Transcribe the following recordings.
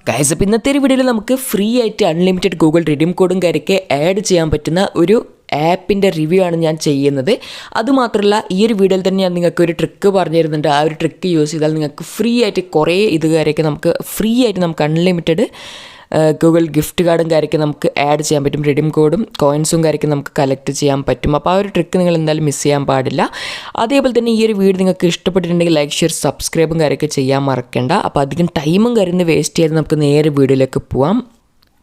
Guys, അപ്പോൾ ഇന്നത്തെ ഒരു വീഡിയോയിൽ നമുക്ക് ഫ്രീ ആയിട്ട് അൺലിമിറ്റഡ് ഗൂഗിൾ റിഡീം കോഡും കാര്യമൊക്കെ ആഡ് ചെയ്യാൻ പറ്റുന്ന ഒരു ആപ്പിൻ്റെ റിവ്യൂ ആണ് ഞാൻ ചെയ്യുന്നത്. അതുമാത്രമല്ല, ഈ ഒരു വീഡിയോയിൽ തന്നെ ഞാൻ നിങ്ങൾക്ക് ഒരു ട്രിക്ക് പറഞ്ഞു തരുന്നുണ്ട്. ആ ഒരു ട്രിക്ക് യൂസ് ചെയ്താൽ നിങ്ങൾക്ക് ഫ്രീ ആയിട്ട് കുറേ കാര്യമൊക്കെ നമുക്ക് ഫ്രീ ആയിട്ട് നമുക്ക് അൺലിമിറ്റഡ് ഗൂഗിൾ ഗിഫ്റ്റ് കാർഡും കാര്യമൊക്കെ നമുക്ക് ആഡ് ചെയ്യാൻ പറ്റും. റിഡീം കോഡും കോയിൻസും കാര്യമൊക്കെ നമുക്ക് കളക്ട് ചെയ്യാൻ പറ്റും. അപ്പോൾ ആ ഒരു ട്രിക്ക് നിങ്ങൾ എന്തായാലും മിസ് ചെയ്യാൻ പാടില്ല. അതേപോലെ തന്നെ ഈ ഒരു വീഡിയോ നിങ്ങൾക്ക് ഇഷ്ടപ്പെട്ടിട്ടുണ്ടെങ്കിൽ ലൈക്ക്, ഷെയർ, സബ്സ്ക്രൈബും കാര്യമൊക്കെ ചെയ്യാൻ മറക്കണ്ട. അപ്പോൾ അധികം ടൈമും കാര്യം വേസ്റ്റ് ചെയ്ത് നമുക്ക് നേരെ വീഡിയോയിലേക്ക് പോവാം.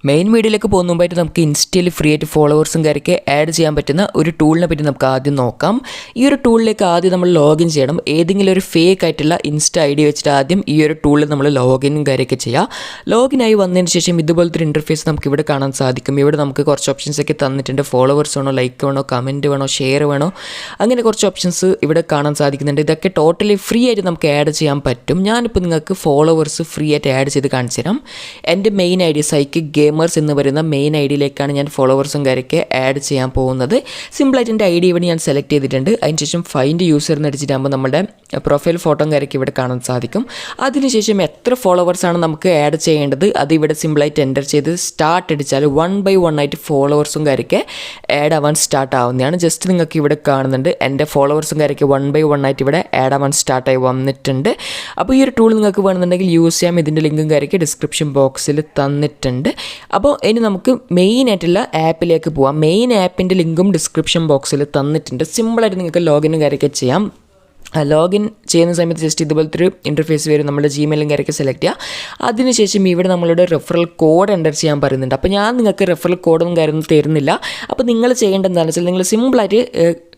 മെയിൻ വീഡിയോയിലേക്ക് പോകുന്ന മുമ്പായിട്ട് നമുക്ക് ഇൻസ്റ്റയിൽ ഫ്രീ ആയിട്ട് ഫോളോവേഴ്സും കാര്യമൊക്കെ ആഡ് ചെയ്യാൻ പറ്റുന്ന ഒരു ടൂളിനെ പറ്റി നമുക്ക് ആദ്യം നോക്കാം. ഈ ഒരു ടൂളിലേക്ക് ആദ്യം നമ്മൾ ലോഗിൻ ചെയ്യണം. ഏതെങ്കിലും ഒരു ഫേക്ക് ആയിട്ടുള്ള ഇൻസ്റ്റ ഐ ഡി വെച്ചിട്ട് ആദ്യം ഈ ഒരു ടൂളിൽ നമ്മൾ ലോഗിനും കാര്യമൊക്കെ ചെയ്യാം. ലോഗിനായി വന്നതിന് ശേഷം ഇതുപോലത്തെ ഒരു ഇൻ്റർഫേസ് നമുക്ക് ഇവിടെ കാണാൻ സാധിക്കും. ഇവിടെ നമുക്ക് കുറച്ച് ഓപ്ഷൻസ് ഒക്കെ തന്നിട്ടുണ്ട്. ഫോളോവേഴ്സ് വേണോ, ലൈക്ക് വേണോ, കമൻറ്റ് വേണോ, ഷെയർ വേണോ, അങ്ങനെ കുറച്ച് ഓപ്ഷൻസ് ഇവിടെ കാണാൻ സാധിക്കുന്നുണ്ട്. ഇതൊക്കെ ടോട്ടലി ഫ്രീ ആയിട്ട് നമുക്ക് ആഡ് ചെയ്യാൻ പറ്റും. ഞാനിപ്പോൾ നിങ്ങൾക്ക് ഫോളോവേഴ്സ് ഫ്രീ ആയിട്ട് ആഡ് ചെയ്ത് കാണിച്ചു തരാം. എൻ്റെ main I D psychic gamers എന്ന് പറയുന്ന മെയിൻ ഐ ഡിയിലേക്കാണ് ഞാൻ ഫോളോവേഴ്സും കാര്യമൊക്കെ ആഡ് ചെയ്യാൻ പോകുന്നത്. സിമ്പിളായിട്ട് എൻ്റെ ഐ ഡി ഇവിടെ ഞാൻ സെലക്ട് ചെയ്തിട്ടുണ്ട്. അതിനുശേഷം ഫൈൻഡ് യൂസർ എന്ന് അടിച്ചിട്ടാകുമ്പോൾ നമ്മുടെ പ്രൊഫൈൽ ഫോട്ടോയും കാര്യമൊക്കെ ഇവിടെ കാണാൻ സാധിക്കും. അതിനുശേഷം എത്ര ഫോളോവേഴ്സാണ് നമുക്ക് ആഡ് ചെയ്യേണ്ടത് അത് ഇവിടെ സിമ്പിളായിട്ട് എൻ്റർ ചെയ്ത് സ്റ്റാർട്ട് അടിച്ചാൽ 1 by 1 ആയിട്ട് ഫോളോവേഴ്സും കാര്യമൊക്കെ ആഡ് ആവാൻ സ്റ്റാർട്ട് ആവുന്നതാണ്. ജസ്റ്റ് നിങ്ങൾക്ക് ഇവിടെ കാണുന്നുണ്ട് എൻ്റെ ഫോളോവേഴ്സും കാര്യമൊക്കെ 1 by 1 ആയിട്ട് ഇവിടെ ആഡ് ആവാൻ സ്റ്റാർട്ടായി വന്നിട്ടുണ്ട്. അപ്പോൾ ഈ ഒരു ടൂൾ നിങ്ങൾക്ക് വേണമെന്നുണ്ടെങ്കിൽ യൂസ് ചെയ്യാം. ഇതിൻ്റെ ലിങ്കും കാര്യമൊക്കെ ഡിസ്ക്രിപ്ഷൻ ബോക്സിൽ തന്നിട്ടുണ്ട്. അപ്പോൾ ഇനി നമുക്ക് മെയിൻ ആയിട്ടുള്ള ആപ്പിലേക്ക് പോവാം. മെയിൻ ആപ്പിൻ്റെ ലിങ്കും ഡിസ്ക്രിപ്ഷൻ ബോക്സിൽ തന്നിട്ടുണ്ട്. സിമ്പിളായിട്ട് നിങ്ങൾക്ക് ലോഗിനും കാര്യമൊക്കെ ചെയ്യാം. ലോഗിൻ ചെയ്യുന്ന സമയത്ത് ജസ്റ്റ് ഇതുപോലത്തെ ഒരു ഇൻ്റർഫേസ് വരും. നമ്മുടെ ജിമെയിലും കാര്യമൊക്കെ സെലക്ട് ചെയ്യുക. അതിനുശേഷം ഇവിടെ നമ്മളുടെ റെഫറൽ കോഡ് എൻ്റർ ചെയ്യാൻ പറയുന്നുണ്ട്. അപ്പോൾ ഞാൻ നിങ്ങൾക്ക് റെഫറൽ കോഡൊന്നും കാര്യമൊന്നും തരുന്നില്ല. അപ്പോൾ നിങ്ങൾ ചെയ്യേണ്ടത് എന്താണെന്ന് വെച്ചാൽ നിങ്ങൾ സിമ്പിളായിട്ട്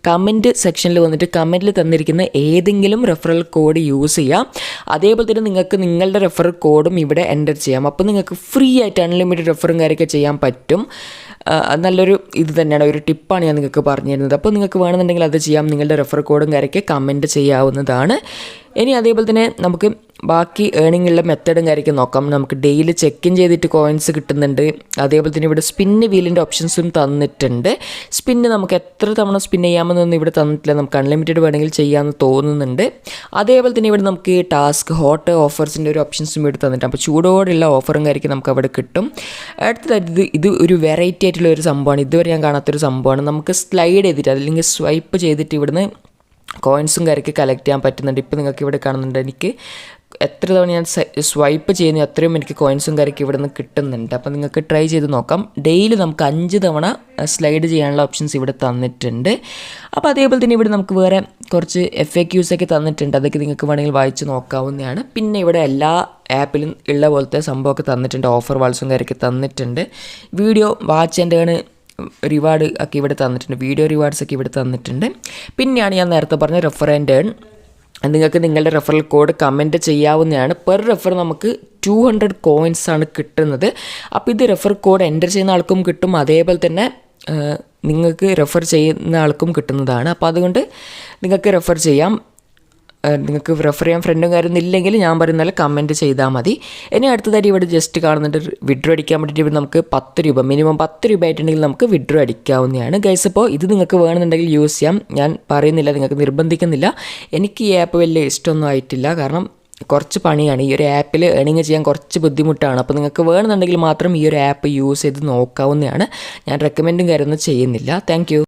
കമൻറ്റ് സെക്ഷനിൽ വന്നിട്ട് കമൻറ്റിൽ തന്നിരിക്കുന്ന ഏതെങ്കിലും റെഫറൽ കോഡ് യൂസ് ചെയ്യാം. അതേപോലെ തന്നെ നിങ്ങൾക്ക് നിങ്ങളുടെ റെഫറൽ കോഡും ഇവിടെ എൻ്റർ ചെയ്യാം. അപ്പോൾ നിങ്ങൾക്ക് ഫ്രീ ആയിട്ട് അൺലിമിറ്റഡ് റെഫറും കാര്യമൊക്കെ ചെയ്യാൻ പറ്റും. നല്ലൊരു ഇത് തന്നെയാണ്, ഒരു ടിപ്പാണ് ഞാൻ നിങ്ങൾക്ക് പറഞ്ഞു തരുന്നത്. അപ്പോൾ നിങ്ങൾക്ക് വേണമെന്നുണ്ടെങ്കിൽ അത് ചെയ്യാം. നിങ്ങളുടെ റെഫർ കോഡും കാര്യമൊക്കെ കമൻറ്റ് ചെയ്യാവുന്നതാണ്. ഇനി അതേപോലെ തന്നെ നമുക്ക് ബാക്കി ഏണിങ്ങുള്ള മെത്തേഡും കാര്യമൊക്കെ നോക്കാം. നമുക്ക് ഡെയിലി ചെക്ക് ഇൻ ചെയ്തിട്ട് കോയിൻസ് കിട്ടുന്നുണ്ട്. അതേപോലെ തന്നെ ഇവിടെ സ്പിന്ന് വീലിൻ്റെ ഓപ്ഷൻസും തന്നിട്ടുണ്ട്. സ്പിന്ന് നമുക്ക് എത്ര തവണ സ്പിൻ ചെയ്യാമെന്നൊന്നും ഇവിടെ തന്നിട്ടില്ല. നമുക്ക് അൺലിമിറ്റഡ് വേണമെങ്കിൽ ചെയ്യാമെന്ന് തോന്നുന്നുണ്ട്. അതേപോലെ തന്നെ ഇവിടെ നമുക്ക് ടാസ്ക് ഹോട്ട് ഓഫേഴ്സിൻ്റെ ഒരു ഓപ്ഷൻസും ഇവിടെ തന്നിട്ടുണ്ട്. അപ്പോൾ ചൂടോടെയുള്ള ഓഫറും കാര്യമൊക്കെ നമുക്ക് അവിടെ കിട്ടും. അടുത്തതായിട്ട് ഇത് ഒരു വെറൈറ്റി ആയിട്ടുള്ള ഒരു സംഭവമാണ്. ഇതുവരെ ഞാൻ കാണാത്തൊരു സംഭവമാണ്. നമുക്ക് സ്ലൈഡ് ചെയ്തിട്ട് അല്ലെങ്കിൽ സ്വൈപ്പ് ചെയ്തിട്ട് ഇവിടുന്ന് കോയിൻസും കാര്യമൊക്കെ കളക്ട് ചെയ്യാൻ പറ്റുന്നുണ്ട്. ഇപ്പോൾ നിങ്ങൾക്ക് ഇവിടെ കാണുന്നുണ്ട്. എനിക്ക് എത്ര തവണ ഞാൻ സ്വൈപ്പ് ചെയ്യുന്നു അത്രയും എനിക്ക് കോയിൻസും കാര്യമൊക്കെ ഇവിടെ നിന്ന് കിട്ടുന്നുണ്ട്. അപ്പോൾ നിങ്ങൾക്ക് ട്രൈ ചെയ്ത് നോക്കാം. ഡെയിലി നമുക്ക് 5 തവണ സ്ലൈഡ് ചെയ്യാനുള്ള ഓപ്ഷൻസ് ഇവിടെ തന്നിട്ടുണ്ട്. അപ്പോൾ അതേപോലെ തന്നെ ഇവിടെ നമുക്ക് വേറെ കുറച്ച് FAQs ഒക്കെ തന്നിട്ടുണ്ട്. അതൊക്കെ നിങ്ങൾക്ക് വേണമെങ്കിൽ വായിച്ച് നോക്കാവുന്നതാണ്. പിന്നെ ഇവിടെ എല്ലാ ആപ്പിലും ഉള്ള പോലത്തെ സംഭവമൊക്കെ തന്നിട്ടുണ്ട്. ഓഫർ വാൾസും കാര്യമൊക്കെ തന്നിട്ടുണ്ട്. Video watch and earn reward ഒക്കെ ഇവിടെ തന്നിട്ടുണ്ട്. വീഡിയോ റിവാർഡ്സ് ഒക്കെ ഇവിടെ തന്നിട്ടുണ്ട്. പിന്നെയാണ് ഞാൻ നേരത്തെ പറഞ്ഞ റെഫർ ആൻഡ് ഏൺ. നിങ്ങൾക്ക് നിങ്ങളുടെ റെഫറൽ കോഡ് കമൻറ്റ് ചെയ്യാവുന്നതാണ്. പെർ റെഫർ നമുക്ക് 200 കോയിൻസ് ആണ് കിട്ടുന്നത്. അപ്പോൾ ഇത് റെഫർ കോഡ് എൻ്റർ ചെയ്യുന്ന ആൾക്കും കിട്ടും. അതേപോലെ തന്നെ നിങ്ങൾക്ക് റെഫർ ചെയ്യുന്ന ആൾക്കും കിട്ടുന്നതാണ്. അപ്പോൾ അതുകൊണ്ട് നിങ്ങൾക്ക് റെഫർ ചെയ്യാം. നിങ്ങൾക്ക് റെഫർ ചെയ്യാൻ ഫ്രണ്ടും കാര്യമൊന്നും ഇല്ലെങ്കിൽ ഞാൻ പറയുന്ന പോലെ കമൻറ്റ് ചെയ്താൽ മതി. ഇനി അടുത്തതായിട്ട് ഇവിടെ ജസ്റ്റ് കാണുന്നുണ്ട് വിഡ്രോ അടിക്കാൻ വേണ്ടിയിട്ട് ഇവിടെ നമുക്ക് 10 രൂപ മിനിമം 10 രൂപ ആയിട്ടുണ്ടെങ്കിൽ നമുക്ക് വിഡ്രോ അടിക്കാവുന്നതാണ്. ഗൈസ്, അപ്പോൾ ഇത് നിങ്ങൾക്ക് വേണമെന്നുണ്ടെങ്കിൽ യൂസ് ചെയ്യാം. ഞാൻ പറയുന്നില്ല, നിങ്ങൾക്ക് നിർബന്ധിക്കുന്നില്ല. എനിക്ക് ഈ ആപ്പ് വലിയ ഇഷ്ടമൊന്നും ആയിട്ടില്ല. കാരണം കുറച്ച് പണിയാണ്. ഈ ഒരു ആപ്പിൽ ഏണിങ് ചെയ്യാൻ കുറച്ച് ബുദ്ധിമുട്ടാണ്. അപ്പോൾ നിങ്ങൾക്ക് വേണമെന്നുണ്ടെങ്കിൽ മാത്രം ഈ ഒരു ആപ്പ് യൂസ് ചെയ്ത് നോക്കാവുന്നതാണ്. ഞാൻ റെക്കമെൻഡും കാര്യമൊന്നും ചെയ്യുന്നില്ല. താങ്ക്